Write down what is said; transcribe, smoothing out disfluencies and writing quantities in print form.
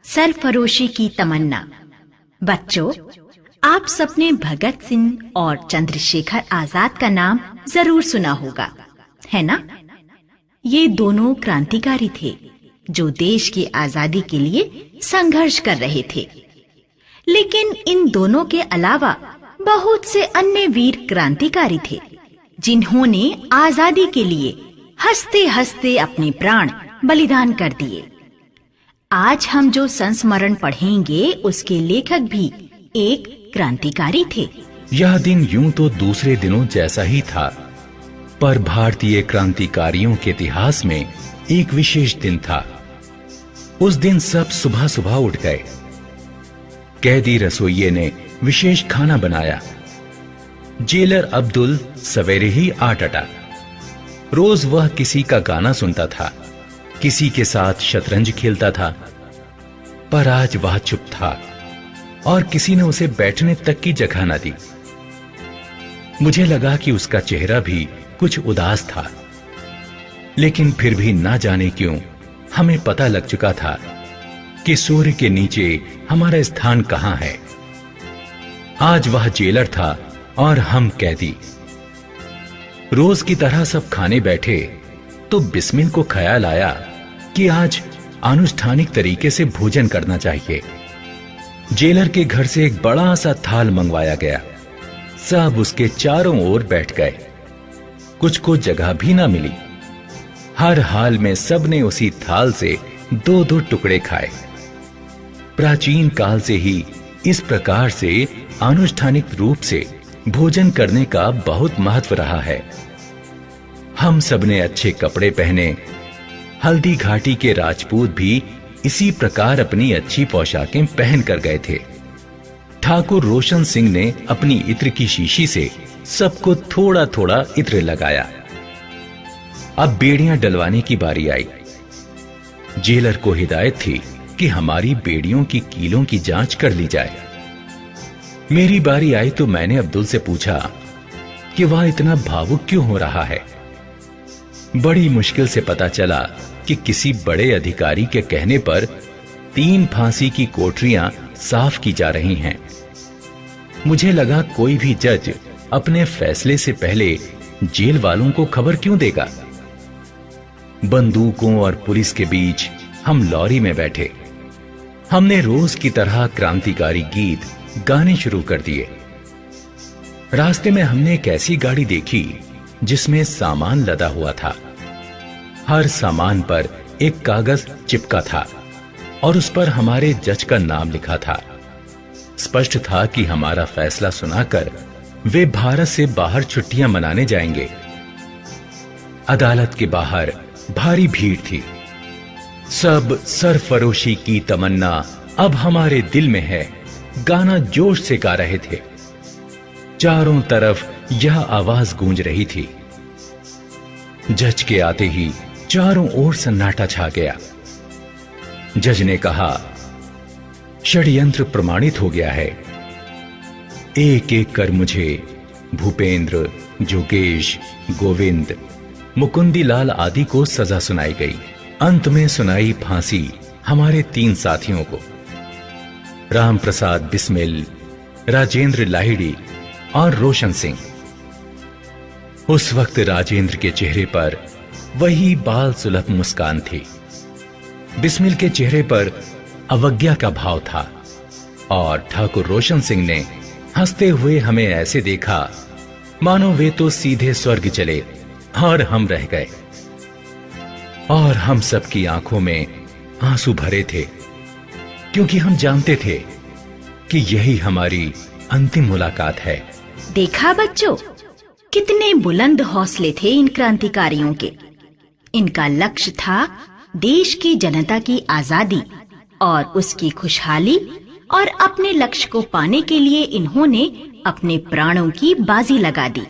सरफरोशी की तमन्ना। बच्चों, आप सबने भगत सिंह और चंद्रशेखर आजाद का नाम जरूर सुना होगा, है ना? ये दोनों क्रांतिकारी थे जो देश की आजादी के लिए संघर्ष कर रहे थे। लेकिन इन दोनों के अलावा बहुत से अन्य वीर क्रांतिकारी थे जिन्होंने आजादी के लिए हंसते हंसते अपने प्राण बलिदान कर दिए। आज हम जो संस्मरण पढ़ेंगे उसके लेखक भी एक क्रांतिकारी थे। यह दिन यूं तो दूसरे दिनों जैसा ही था, पर भारतीय क्रांतिकारियों के इतिहास में एक विशेष दिन था। उस दिन सब सुबह सुबह उठ गए। कैदी रसोइये ने विशेष खाना बनाया। जेलर अब्दुल सवेरे ही आ डटा। रोज वह किसी का गाना सुनता था, किसी के साथ शतरंज खेलता था, पर आज वह चुप था और किसी ने उसे बैठने तक की जगह न दी। मुझे लगा कि उसका चेहरा भी कुछ उदास था, लेकिन फिर भी ना जाने क्यों हमें पता लग चुका था कि सूर्य के नीचे हमारा स्थान कहां है। आज वह जेलर था और हम कैदी। रोज की तरह सब खाने बैठे तो बिस्मिल को ख्याल आया कि आज अनुष्ठानिक तरीके से भोजन करना चाहिए। जेलर के घर से एक बड़ा सा थाल मंगवाया गया। सब उसके चारों ओर बैठ गए। कुछ को जगह भी ना मिली। हर हाल में सबने उसी थाल से दो दो टुकड़े खाए। प्राचीन काल से ही इस प्रकार से अनुष्ठानिक रूप से भोजन करने का बहुत महत्व रहा है। हम सबने अच्छे कपड़े पहने। हल्दी घाटी के राजपूत भी इसी प्रकार अपनी अच्छी पोशाकें पहन कर गए थे। ठाकुर रोशन सिंह ने अपनी इत्र की शीशी से सबको थोड़ा थोड़ा इत्र लगाया। अब बेड़ियां डलवाने की बारी आई। जेलर को हिदायत थी कि हमारी बेड़ियों की कीलों की जांच कर ली जाए। मेरी बारी आई तो मैंने अब्दुल से पूछा कि वह इतना भावुक क्यों हो रहा है। बड़ी मुश्किल से पता चला कि किसी बड़े अधिकारी के कहने पर 3 फांसी की कोठरियां साफ की जा रही हैं। मुझे लगा कोई भी जज अपने फैसले से पहले जेल वालों को खबर क्यों देगा। बंदूकों और पुलिस के बीच हम लॉरी में बैठे। हमने रोज की तरह क्रांतिकारी गीत गाने शुरू कर दिए। रास्ते में हमने एक ऐसी गाड़ी देखी जिसमें सामान लदा हुआ था। हर सामान पर एक कागज चिपका था और उस पर हमारे जज का नाम लिखा था। स्पष्ट था कि हमारा फैसला सुनाकर वे भारत से बाहर छुट्टियां मनाने जाएंगे। अदालत के बाहर भारी भीड़ थी। सब सरफरोशी की तमन्ना अब हमारे दिल में है गाना जोश से गा रहे थे। चारों तरफ यह आवाज गूंज रही थी। जज के आते ही चारों ओर सन्नाटा छा गया। जज ने कहा, षड्यंत्र प्रमाणित हो गया है। एक एक कर मुझे भूपेंद्र, जोगेश, गोविंद, मुकुंदीलाल आदि को सजा सुनाई गई। अंत में सुनाई फांसी हमारे 3 साथियों को, राम प्रसाद बिस्मिल, राजेंद्र लाहिड़ी और रोशन सिंह। उस वक्त राजेंद्र के चेहरे पर वही बाल सुलभ मुस्कान थी। बिस्मिल के चेहरे पर अवज्ञा का भाव था और ठाकुर रोशन सिंह ने हंसते हुए हमें ऐसे देखा मानो वे तो सीधे स्वर्ग चले और हम रह गए। और हम सबकी आंखों में आंसू भरे थे, क्योंकि हम जानते थे कि यही हमारी अंतिम मुलाकात है। देखा बच्चों, कितने बुलंद हौसले थे इन क्रांतिकारियों के। इनका लक्ष्य था देश की जनता की आजादी और उसकी खुशहाली, और अपने लक्ष्य को पाने के लिए इन्होंने अपने प्राणों की बाजी लगा दी।